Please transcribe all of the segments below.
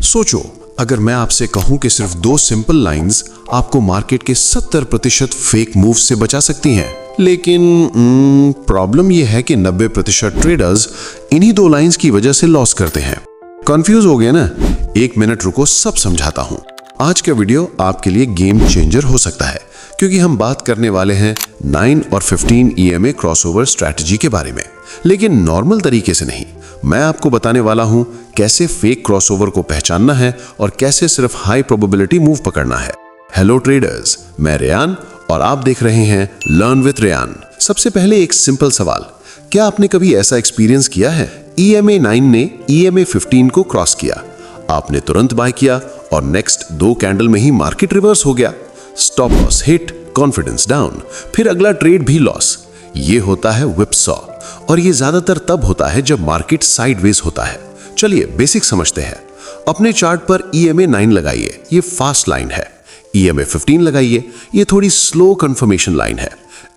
सोचो, अगर मैं आपसे कहूं कि सिर्फ 2 सिंपल लाइंस आपको मार्केट के 70% फेक मूव से बचा सकती हैं। लेकिन प्रॉब्लम यह है कि 90% ट्रेडर्स इन्हीं 2 लाइंस की वजह से लॉस करते हैं। कंफ्यूज हो गए ना? 1 मिनट रुको, सब समझाता हूं। आज का वीडियो आपके लिए गेम चेंजर हो सकता है, क्योंकि हम बात करने वाले हैं 9 और 15 EMA क्रॉसओवर स्ट्रैटेजी के बारे में, लेकिन नॉर्मल तरीके से नहीं। मैं आपको बताने वाला हूं कैसे फेक क्रॉसओवर को पहचानना है और कैसे सिर्फ हाई प्रोबेबिलिटी मूव पकड़ना है। हेलो ट्रेडर्स, मैं रेयान और आप देख रहे हैं लर्न विद रेयान। सबसे पहले एक सिंपल सवाल, क्या आपने कभी ऐसा एक्सपीरियंस किया है? EMA 9 ने EMA 15 को क्रॉस किया, आपने तुरंत बाय किया और नेक्स्ट 2 कैंडल में ही मार्केट रिवर्स हो गया। Stop loss hit, confidence down, फिर अगला ट्रेड भी लॉस। ये होता है whipsaw और ये ज्यादातर तब होता है जब मार्केट साइडवेज होता है। चलिए बेसिक समझते हैं। अपने चार्ट पर EMA 9 लगाइए, ये फास्ट लाइन है। EMA 15 लगाइए, ये थोड़ी स्लो कंफर्मेशन लाइन है।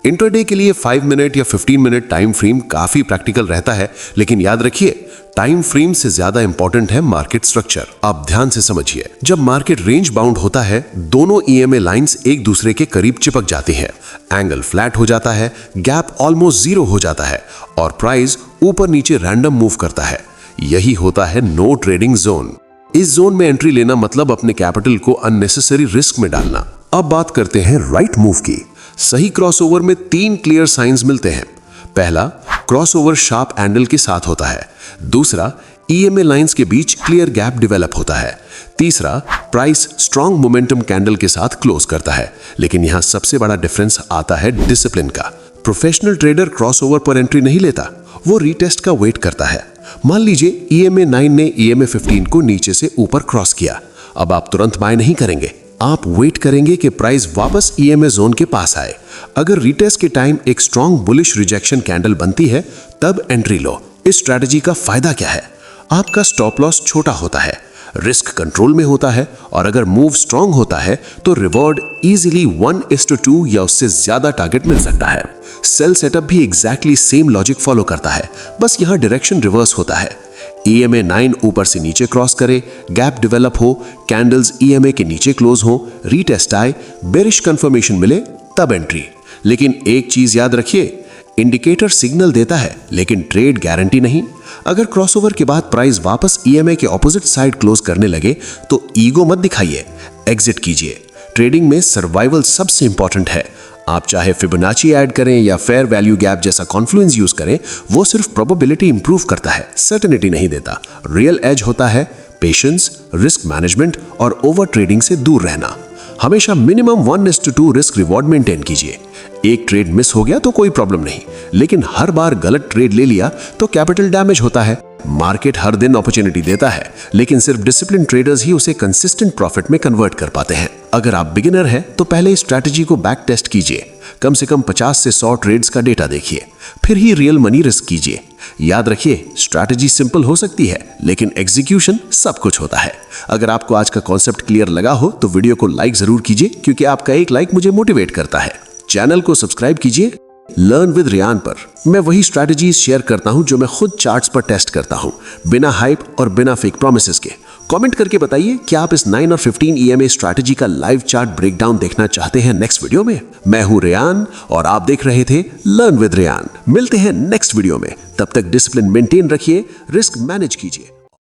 इंट्राडे के लिए 5 मिनट या 15 मिनट टाइम फ्रेम काफी प्रैक्टिकल रहता है, लेकिन याद रखिए टाइम फ्रेम से ज्यादा इंपॉर्टेंट है मार्केट स्ट्रक्चर। आप ध्यान से समझिए, जब मार्केट रेंज बाउंड होता है, दोनों EMA लाइंस एक दूसरे के करीब चिपक जाती हैं, एंगल फ्लैट हो जाता है, गैप ऑलमोस्ट 0 हो जाता है और प्राइस ऊपर नीचे रैंडम मूव करता है। यही होता है नो ट्रेडिंग जोन। इस जोन में एंट्री लेना मतलब अपने कैपिटल को अननेसेसरी रिस्क में डालना। अब बात करते हैं राइट मूव की। सही क्रॉसओवर में 3 क्लियर साइंस मिलते हैं। पहला, क्रॉसओवर शार्प एंगल के साथ होता है। दूसरा, EMA लाइंस के बीच क्लियर गैप डेवलप होता है। तीसरा, प्राइस स्ट्रॉन्ग मोमेंटम कैंडल के साथ क्लोज करता है। लेकिन यहां सबसे बड़ा डिफरेंस आता है डिसिप्लिन का। प्रोफेशनल ट्रेडर क्रॉसओवर पर एंट्री नहीं लेता, वो रीटेस्ट का वेट करता है। मान लीजिए EMA 9 ने EMA 15 को नीचे से ऊपर क्रॉस किया, अब आप तुरंत बाय नहीं करेंगे, आप वेट करेंगे कि प्राइस वापस EMA जोन के पास आए। अगर रीटेस्ट के टाइम एक स्ट्रॉन्ग बुलिश रिजेक्शन कैंडल बनती है, तब एंट्री लो। इस स्ट्रैटेजी का फायदा क्या है? आपका स्टॉप लॉस छोटा होता है, रिस्क कंट्रोल में होता है और अगर मूव स्ट्रॉन्ग होता है तो रिवॉर्ड इजीली 1:2 या उससे ज्यादा टारगेट मिल सकता है। सेल सेटअप भी एग्जैक्टली सेम लॉजिक फॉलो करता है, बस यहां डायरेक्शन रिवर्स होता है। EMA 9 ऊपर से नीचे क्रॉस करे, गैप डेवलप हो, कैंडल्स EMA के नीचे क्लोज हो, रीटेस्ट आए, बेरिश कंफर्मेशन मिले, तब एंट्री। लेकिन एक चीज याद रखिए, इंडिकेटर सिग्नल देता है लेकिन ट्रेड गारंटी नहीं। अगर क्रॉसओवर के बाद प्राइस वापस EMA के ऑपोजिट साइड क्लोज करने लगे तो ईगो मत दिखाइए, एग्जिट कीजिए। ट्रेडिंग में सर्वाइवल सबसे इंपॉर्टेंट है। आप चाहे फिबोनाची ऐड करें या फेयर वैल्यू गैप जैसा कॉन्फ्लुएंस यूज करें, वो सिर्फ प्रोबेबिलिटी इंप्रूव करता है, सर्टेनिटी नहीं देता। रियल एज होता है पेशेंस, रिस्क मैनेजमेंट और ओवर ट्रेडिंग से दूर रहना। हमेशा मिनिमम 1:2 रिस्क रिवॉर्ड मेंटेन कीजिए। एक ट्रेड मिस हो गया तो कोई प्रॉब्लम नहीं, लेकिन हर बार गलत ट्रेड ले लिया तो कैपिटल डैमेज होता है। मार्केट हर दिन अपॉर्चुनिटी देता है, लेकिन सिर्फ डिसिप्लिन ट्रेडर्स ही उसे कंसिस्टेंट प्रॉफिट में कन्वर्ट कर पाते हैं। अगर आप बिगिनर हैं तो पहले इस स्ट्रैटेजी को बैक टेस्ट कीजिए, कम से कम 50 से 100 ट्रेड्स का डेटा देखिए, फिर ही रियल मनी रिस्क कीजिए। याद रखिए, स्ट्रैटेजी सिंपल हो सकती है, लेकिन एग्जीक्यूशन सब कुछ होता है। अगर आपको आज का कॉन्सेप्ट क्लियर लगा हो तो वीडियो को लाइक जरूर कीजिए, क्योंकि आपका एक लाइक मुझे मोटिवेट करता है। चैनल को सब्सक्राइब कीजिए। लर्न विद रेयान पर मैं वही स्ट्रैटेजीज शेयर करता हूं जो मैं खुद चार्ट्स पर टेस्ट करता हूं, बिना हाइप और बिना फेक प्रॉमिसेस के। कमेंट करके बताइए कि आप इस 9 और 15 EMA स्ट्रैटेजी का लाइव चार्ट ब्रेकडाउन देखना चाहते हैं नेक्स्ट वीडियो में। मैं हूं रेयान और आप देख रहे थे लर्न विद रेयान। मिलते हैं नेक्स्ट वीडियो में, तब तक डिसिप्लिन मेंटेन रखिए, रिस्क मैनेज कीजिए।